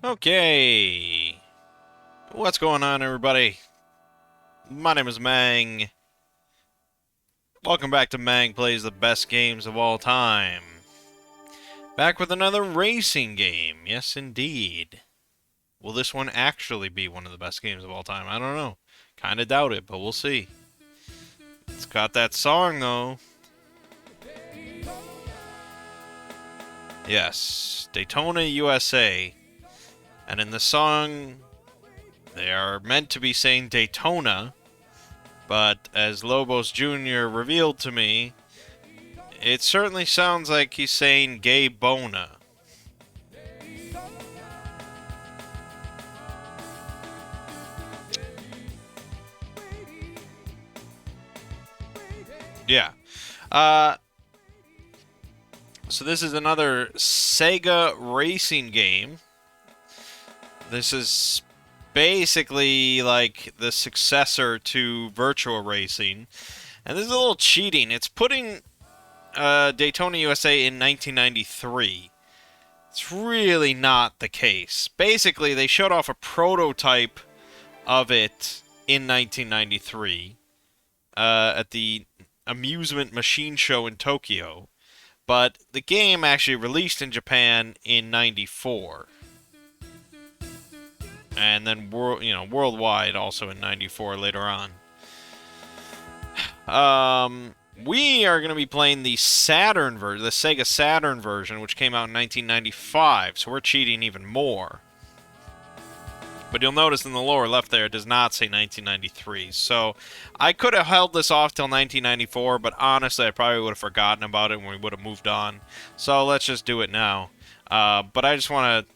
Okay. What's going on, everybody? My name is Mangg. Welcome back to Mangg Plays the Best Games of All Time. Back with another racing game. Yes, indeed. Will this one actually be one of the best games of all time? I don't know. Kinda doubt it, but we'll see. It's got that song, though. Yes. Daytona, USA. And in the song, they are meant to be saying Daytona, but as Lobos Jr. revealed to me, it certainly sounds like he's saying Gay Bona. Yeah. So this is another Sega racing game. This is basically like the successor to Virtual Racing. And this is a little cheating. It's putting Daytona USA in 1993. It's really not the case. Basically, they showed off a prototype of it in 1993 at the Amusement Machine Show in Tokyo. But the game actually released in Japan in 94. And then worldwide also in 94 later on. We are going to be playing the Saturn version, the Sega Saturn version, which came out in 1995, so we're cheating even more. But you'll notice in the lower left there, it does not say 1993. So I could have held this off till 1994, but honestly, I probably would have forgotten about it when we would have moved on. So let's just do it now. But I just want to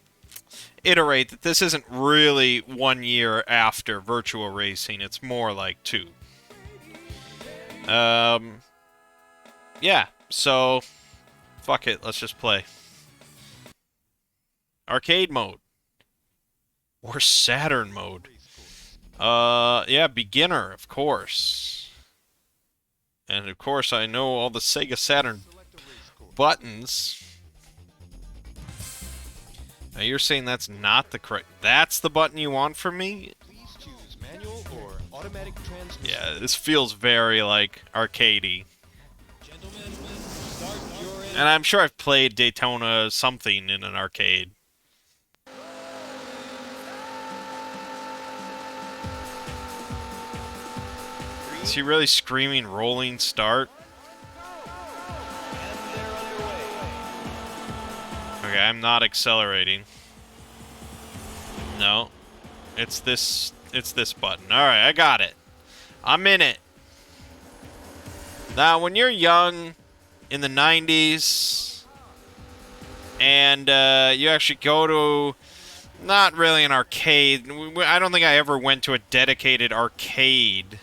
iterate that this isn't really 1 year after Virtual Racing. It's more like 2. Yeah, so fuck it, let's just play. Arcade mode. Or Saturn mode. Yeah, beginner, of course. And of course I know all the Sega Saturn buttons. Now you're saying that's not the correct... That's the button you want from me? Please choose manual or automatic transmission. Yeah, this feels very, like, arcadey. And I'm sure I've played Daytona something in an arcade. Is he really screaming rolling start? Okay, I'm not accelerating. No. It's this button. Alright, I got it. I'm in it. Now, when you're young, in the 90s, and you actually go to, not really an arcade. I don't think I ever went to a dedicated arcade.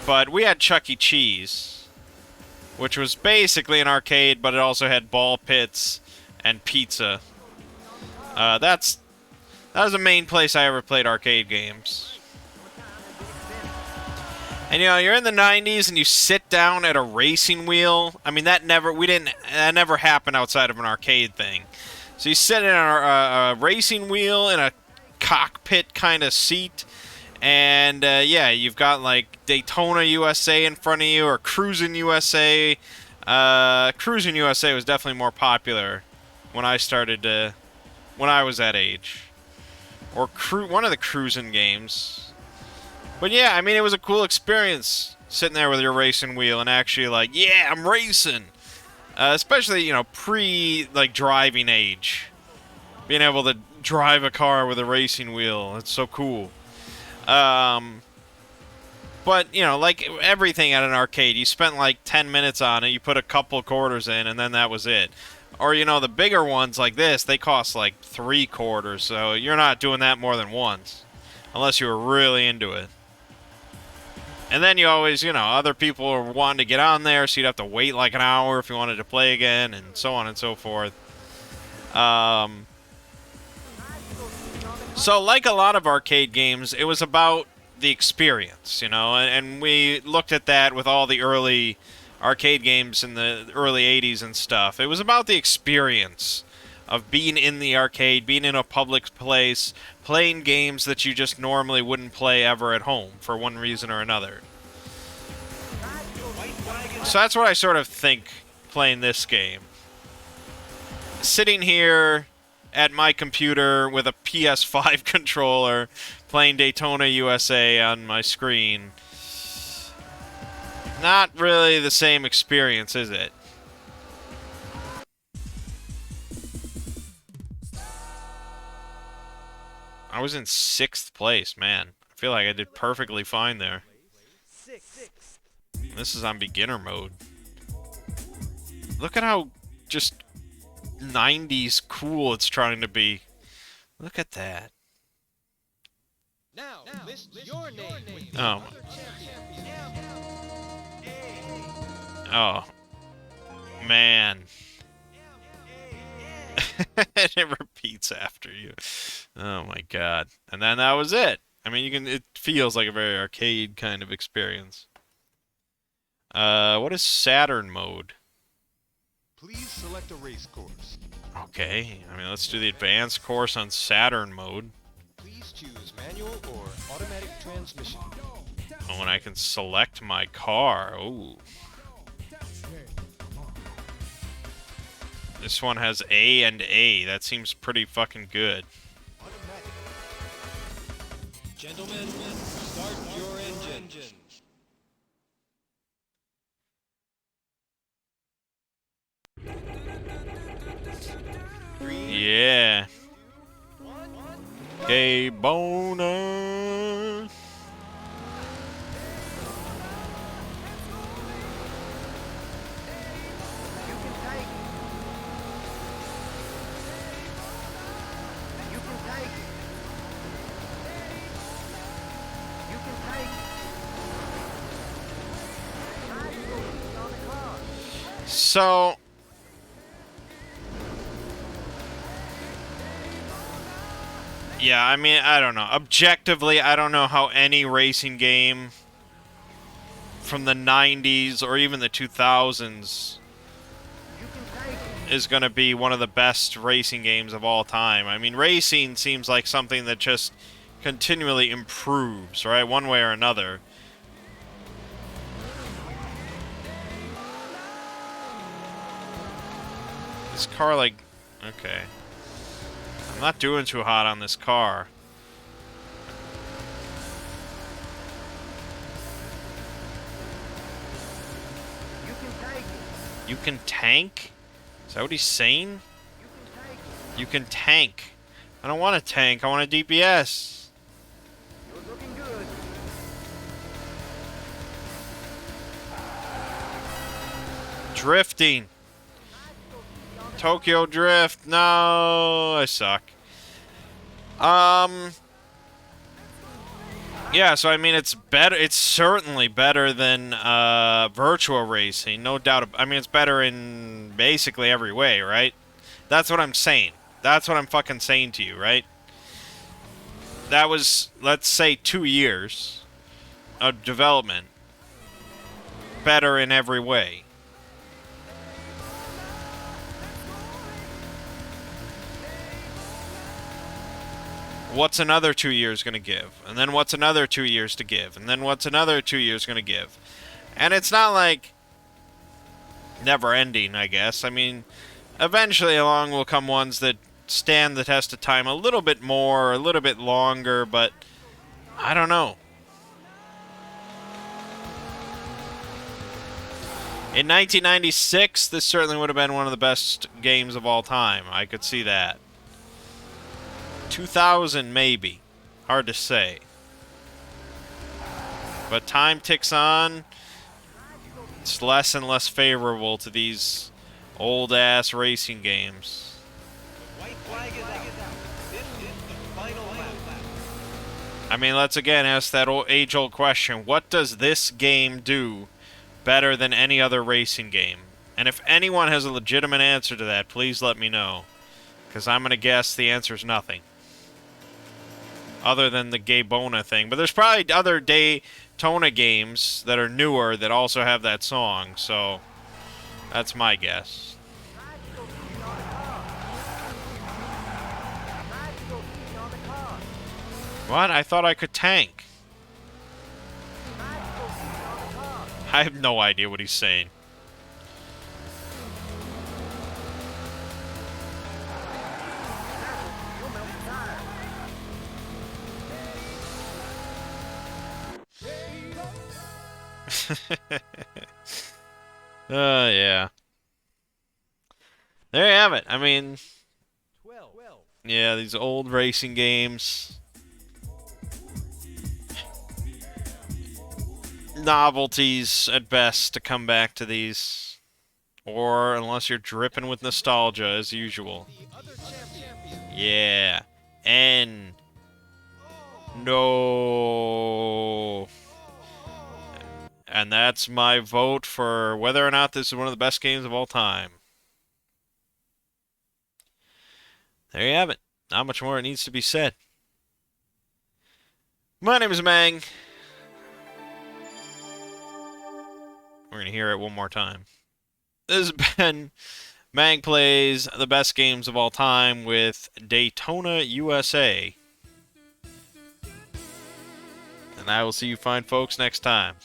But we had Chuck E. Cheese, which was basically an arcade, but it also had ball pits and pizza. That was the main place I ever played arcade games. And you know, you're in the 90s and you sit down at a racing wheel. I mean, that never happened outside of an arcade thing. So you sit in a racing wheel in a cockpit kind of seat. And, yeah, you've got, like, Daytona USA in front of you, or Cruisin' USA. Cruisin' USA was definitely more popular when I started, when I was that age. Or one of the Cruisin' games. But, yeah, I mean, it was a cool experience, sitting there with your racing wheel and actually, like, yeah, I'm racing! Especially, you know, like, driving age. Being able to drive a car with a racing wheel, it's so cool. But, you know, like everything at an arcade, you spent like 10 minutes on it, you put a couple quarters in, and then that was it. Or, you know, the bigger ones like this, they cost like 3 quarters, so you're not doing that more than once. Unless you were really into it. And then you always, you know, other people are wanting to get on there, so you'd have to wait like an hour if you wanted to play again, and so on and so forth. So, like a lot of arcade games, it was about the experience, you know, and we looked at that with all the early arcade games in the early 80s and stuff. It was about the experience of being in the arcade, being in a public place, playing games that you just normally wouldn't play ever at home for one reason or another. So that's what I sort of think playing this game. Sitting here at my computer with a PS5 controller, playing Daytona USA on my screen. Not really the same experience, is it? I was in 6th place, man. I feel like I did perfectly fine there. This is on beginner mode. Look at how just 90s cool it's trying to be. Look at that. Now, list your name. Oh. Oh. Man. And it repeats after you. Oh my god. And then that was it. I mean, it feels like a very arcade kind of experience. What is Saturn mode? Please select a race course. Okay, I mean, let's do the advanced course on Saturn mode. Please choose manual or automatic transmission. Oh, and I can select my car. Ooh. This one has A and A. That seems pretty fucking good. Automatic. Gentlemen, start your engine. Yeah. Daytona. So, yeah, I mean, I don't know. Objectively, I don't know how any racing game from the 90s or even the 2000s is going to be one of the best racing games of all time. I mean, racing seems like something that just continually improves, right? One way or another. This car, like, okay. I'm not doing too hot on this car. You can tank? Is that what he's saying? You can tank. I don't want a tank. I want a DPS. You're looking good. Drifting. Tokyo Drift. No, I suck. Yeah, so I mean, it's better. It's certainly better than virtual racing, no doubt. I mean, it's better in basically every way, right? That's what I'm saying. That's what I'm fucking saying to you, right? That was, let's say, 2 years of development. Better in every way. What's another 2 years going to give? And then what's another 2 years to give? And then what's another 2 years going to give? And it's not like never ending, I guess. I mean, eventually along will come ones that stand the test of time a little bit more, a little bit longer, but I don't know. In 1996, this certainly would have been one of the best games of all time. I could see that. 2000, maybe. Hard to say. But time ticks on. It's less and less favorable to these old-ass racing games. White flag is out. This is the final lap. I mean, let's again ask that age-old question. What does this game do better than any other racing game? And if anyone has a legitimate answer to that, please let me know. Because I'm going to guess the answer is nothing. Other than the Daytona thing. But there's probably other Daytona games that are newer that also have that song. So, that's my guess. What? I thought I could tank. I have no idea what he's saying. Yeah. There you have it. I mean, 12. yeah, these old racing games. Novelties at best to come back to these. Or unless you're dripping with nostalgia as usual. Yeah. And no. And that's my vote for whether or not this is one of the best games of all time. There you have it. Not much more needs to be said. My name is Mangg. We're going to hear it one more time. This has been Mangg Plays the Best Games of All Time with Daytona, USA. And I will see you fine folks next time.